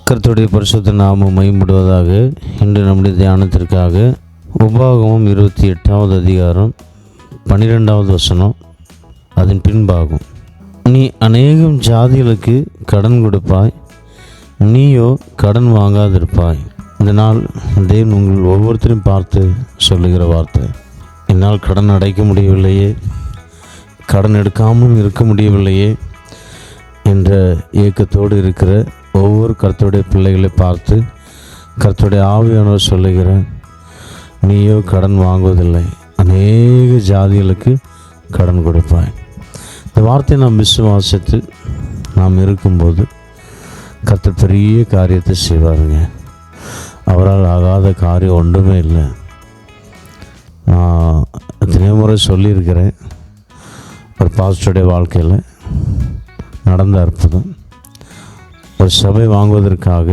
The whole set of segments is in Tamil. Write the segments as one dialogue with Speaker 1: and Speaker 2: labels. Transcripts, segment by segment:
Speaker 1: கர்த்தருடைய பரிசுத்த நாமம் மகிமைப்படுவதாக. இன்று நம்முடைய தியானத்திற்காக உபாகமம் 28வது அதிகாரம் 12வது வசனம், அதன் பின்பாகும். நீ அநேகம் ஜாதிகளுக்கு கடன் கொடுப்பாய், நீயோ கடன் வாங்காதிருப்பாய். இந்த நாள் தேவன் உங்கள் ஒவ்வொருத்தரையும் பார்த்து சொல்லுகிற வார்த்தை. என்னால் கடன் அடைக்க முடியவில்லையே, கடன் எடுக்காமலும் இருக்க முடியவில்லையே என்ற ஏக்கத்தோடு இருக்கிற ஒவ்வொரு கர்த்தருடைய பிள்ளைகளை பார்த்து கர்த்தருடைய ஆவியானவர் சொல்லுகிற, நீயோ கடன் வாங்குவதில்லை, அநேக ஜாதிகளுக்கு கடன் கொடுப்பாய். இந்த வார்த்தையை நாம் விசுவாசித்து நாம் இருக்கும்போது கர்த்தர் பெரிய காரியத்தை செய்வாருங்க. அவரால் ஆகாத காரியம் ஒன்றுமே இல்லை. நான் எத்தனையோ முறை சொல்லியிருக்கிறேன். ஒரு பாஸ்டருடைய வாழ்க்கையில் நடந்த அற்புதம். ஒரு சபை வாங்குவதற்காக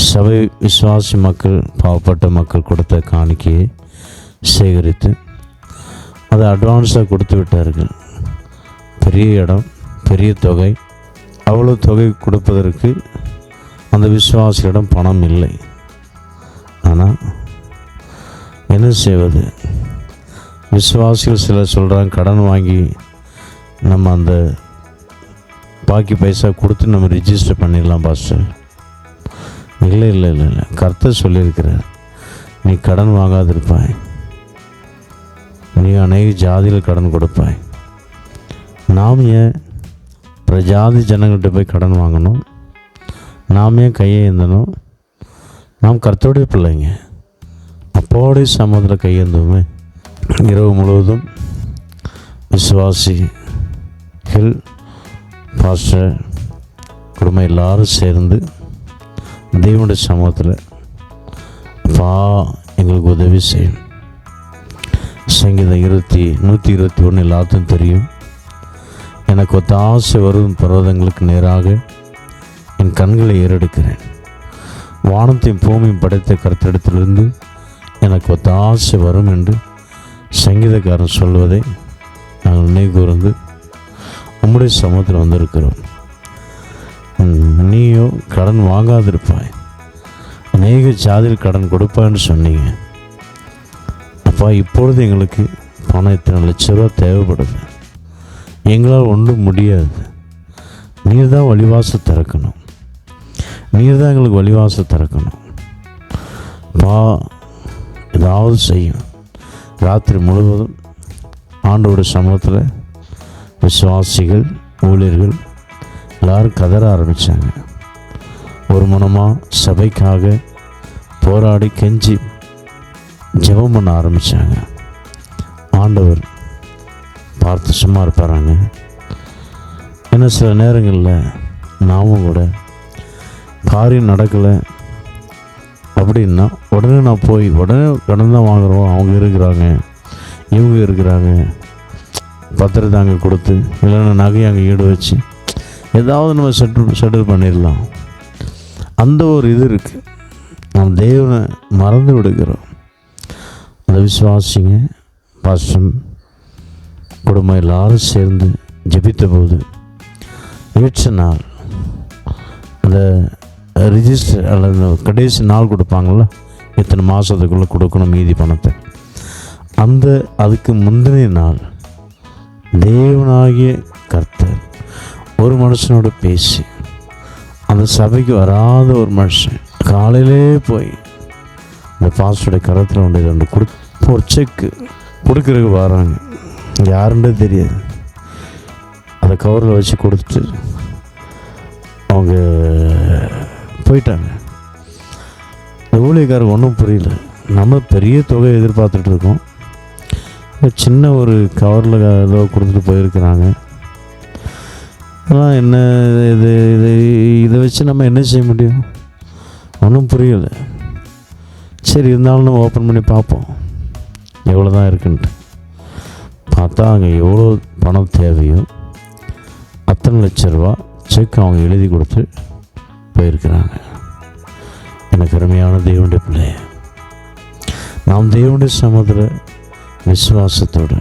Speaker 1: சபை விசுவாசி மக்கள், பாவப்பட்ட மக்கள் கொடுத்த காணிக்கையை சேகரித்து அதை அட்வான்ஸாக கொடுத்து விட்டார்கள். பெரிய இடம், பெரிய தொகை. அவ்வளோ தொகை கொடுப்பதற்கு அந்த விசுவாசியிடம் பணம் இல்லை. ஆனால் என்ன செய்வது? விசுவாசிகள் சிலர் சொல்கிறாங்க, கடன் வாங்கி நம்ம அந்த பாக்கி பைசா கொடுத்து நம்ம ரிஜிஸ்டர் பண்ணிடலாம் பாஸ்டர். இல்லை இல்லை இல்லை இல்லை, கர்த்தர் சொல்லியிருக்கிறார், நீ கடன் வாங்காதிருப்பாய், நீ அநேக ஜாதியில் கடன் கொடுப்பாய். நாம் ஏன் பிரஜாதி ஜனங்கள்கிட்ட போய் கடன் வாங்கணும்? நாம் ஏன் கையை ஏந்தணும்? நாம் கர்த்தருடைய பிள்ளைங்க, அப்போடைய சமூகத்தில் கையேந்துவோமே. இரவு முழுவதும் விசுவாசிகள், பாஸ்டர், குடும்பம் எல்லாரும் சேர்ந்து தேவனுடைய சமூகத்தில், அப்பா எங்களுக்கு உதவி செய்யும். சங்கீதம் 121 எல்லாத்துக்கும் தெரியும். எனக்கு ஒத்தாசை வரும் பர்வதங்களுக்கு நேராக என் கண்களை ஏறெடுக்கிறேன். வானத்தையும் பூமியும் படைத்த கர்த்தரிடத்திலிருந்து எனக்கு ஒத்தாசை வரும் என்று சங்கீதக்காரன் சொல்வதை நாங்கள் நினைவு கூர்ந்து உம்முடைய சமூகத்தில் வந்திருக்கிறோம். நீயோ கடன் வாங்காதிருப்பாய், அநேக ஜாதியில் கடன் கொடுப்பான்னு சொன்னீங்க. அப்பா, இப்பொழுது எங்களுக்கு பணம் இத்தனை லட்ச ரூபா தேவைப்படுது, எங்களால் ஒன்றும் முடியாது. நீர் தான் வழிவாசல் திறக்கணும், நீர் தான் எங்களுக்கு வழிவாசல் திறக்கணும். அப்பா, ஏதாவது செய்யும். ராத்திரி முழுவதும் ஆண்டவருடைய சமூகத்தில் விசுவாசிகள், ஊழியர்கள் எல்லோரும் கதற ஆரம்பித்தாங்க. ஒரு மனமாக சபைக்காக போராடி கெஞ்சி ஜெபம் பண்ண ஆரம்பித்தாங்க. ஆண்டவர் பார்த்து சும்மா இருப்பாராங்க. ஏன்னா சில நேரங்களில் நாமும் கூட காரியம் நடக்கலை அப்படின்னா உடனே நான் போய் உடனே கடன் தான் வாங்குகிறோம், அவங்க இருக்கிறாங்க, இவங்க இருக்கிறாங்க, பத்திரத்தை அங்கே கொடுத்து, இல்லைன்னா நகையை அங்கே ஈடு வச்சு ஏதாவது நம்ம செட்டில் பண்ணிடலாம். அந்த ஒரு இது இருக்குது. நாம் தேவனை மறந்து விடுகிறோம். அந்த விசுவாசிங்க, பாஸ்டம், குடும்பம் எல்லாரும் சேர்ந்து ஜெபித்த போது ஏற்ற நாள், அந்த ரிஜிஸ்டர் அல்லது கடைசி நாள் கொடுப்பாங்கள்ல, இத்தனை மாதத்துக்குள்ளே கொடுக்கணும் மீதி பணத்தை, அதுக்கு முந்தின நாள் தேவனாகிய கர்த்தர் ஒரு மனுஷனோட பேசி, அந்த சபைக்கு வராத ஒரு மனுஷன் காலையிலே போய் இந்த பாஸ்டருடைய கரத்தில் ஒன்று ஒரு செக்கு கொடுக்கறதுக்கு வராங்க. யாருன்றே தெரியாது. அதை கவரில் வச்சு கொடுத்துட்டு அவங்க போயிட்டாங்க. இந்த ஊழியக்காரருக்கு ஒன்றும் புரியல. நம்ம பெரிய தொகையை எதிர்பார்த்துட்ருக்கோம், சின்ன ஒரு கவரில் ஏதோ கொடுத்துட்டு போயிருக்கிறாங்க. ஆனால் என்ன இதை வச்சு நம்ம என்ன செய்ய முடியும்? ஒன்றும் புரியலை. சரி, இருந்தாலும் நம்ம ஓப்பன் பண்ணி பார்ப்போம் எவ்வளோ தான் இருக்குன்ட்டு. பார்த்தா அங்கே எவ்வளோ பணம் தேவையோ அத்தனை லட்ச ரூபா செக் அவங்க எழுதி கொடுத்து போயிருக்கிறாங்க. எனக்கு அருமையான தேவனுடைய பிள்ளை, நாம் தேவனுடைய சமூகத்தில் விசுவாசத்தோடு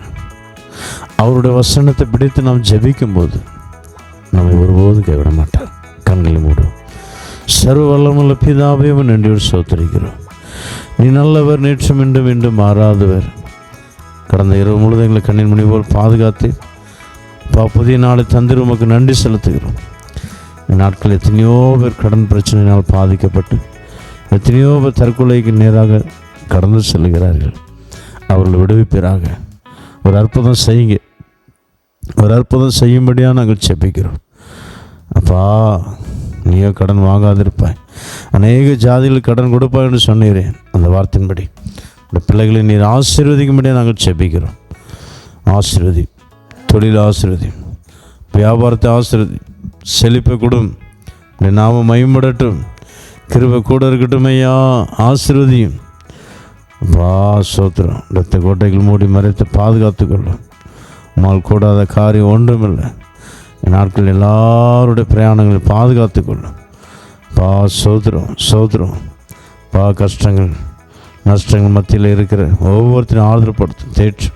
Speaker 1: அவருடைய வசனத்தை பிடித்து நாம் ஜெபிக்கும்போது நம்மை ஒருபோதும் கைவிட மாட்டார். கண்களை மூடும். சர்வ வல்லமுள்ள பிதாவே நன்றியோடு ஸ்தோத்திரிக்கிறோம். நீ நல்லவர், நேற்றும் இன்றும் மீண்டும் மாறாதவர். கடந்த இரவு முழுவதும் எங்களை கண்ணின் மணி போல் பாதுகாத்து புதிய நாளை தந்திர உமக்கு நன்றி செலுத்துகிறோம். இந்த நாட்களில் எத்தனையோ பேர் கடன் பிரச்சனையினால் பாதிக்கப்பட்டு எத்தனையோ பேர் தற்கொலைக்கு நேராக கடந்து செல்கிறார்கள். அவர்கள் விடுவிப்பீராக. ஒரு அற்புதம் செய்யுங்க, ஒரு அற்புதம் செய்யும்படியாக நாங்கள் செபிக்கிறோம். அப்பா, நீயோ கடன் வாங்காதிருப்பாய், அநேக ஜாதிகளுக்கு கடன் கொடுப்பாய் என்று சொன்னீரேன். அந்த வார்த்தையின்படி இந்த பிள்ளைகளை நீர் ஆசீர்வதிக்கும்படியாக நாங்கள் செபிக்கிறோம். ஆசீர்வதி, தொழில் ஆசீர்வதி, வியாபாரத்தை ஆசீர்வதி, செழிப்பை கொடும், நாம மகிமைப்படட்டும், கிருபை கூட இருக்கட்டும் ஐயா. ஆசீர்வதியும் அப்பா. சோத்திரம். இரத்த கோட்டைகள் மூடி மறைத்து பாதுகாத்து கொள்ளும். உம்மால் கூடாத காரியம் ஒன்றுமில்லை. நாட்கள் எல்லாருடைய பிரயாணங்களை பாதுகாத்து கொள்ளும் பா. சோத்திரம், சோத்திரம் பா. கஷ்டங்கள் நஷ்டங்கள் மத்தியில் இருக்கிற ஒவ்வொருத்தரையும் ஆறுதல்படுத்தும், தேற்று.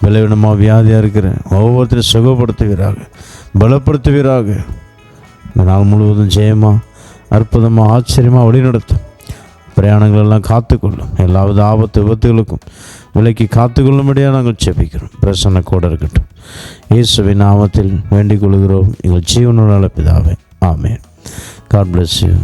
Speaker 1: பலவீனமாக வியாதியாக இருக்கிற ஒவ்வொருத்தரையும் சுகப்படுத்துவீராக, பலப்படுத்துவீராக. இந்த நாள் முழுவதும் ஜெயமாக, அற்புதமாக, ஆச்சரியமாக வழிநடத்தும். பிரயாணங்கள் எல்லாம் காத்துக்கொள்ளும். எல்லாவித ஆபத்து விபத்துகளுக்கும் விலைக்கு காத்துக்கொள்ளும்படியாக நாங்கள் செபிக்கிறோம். பிரசன்ன கூட இருக்கட்டும். இயேசுவின் நாமத்தில் வேண்டிக் கொள்கிறோம் எங்கள் ஜீவனுள்ள பிதாவே. ஆமென். God bless you.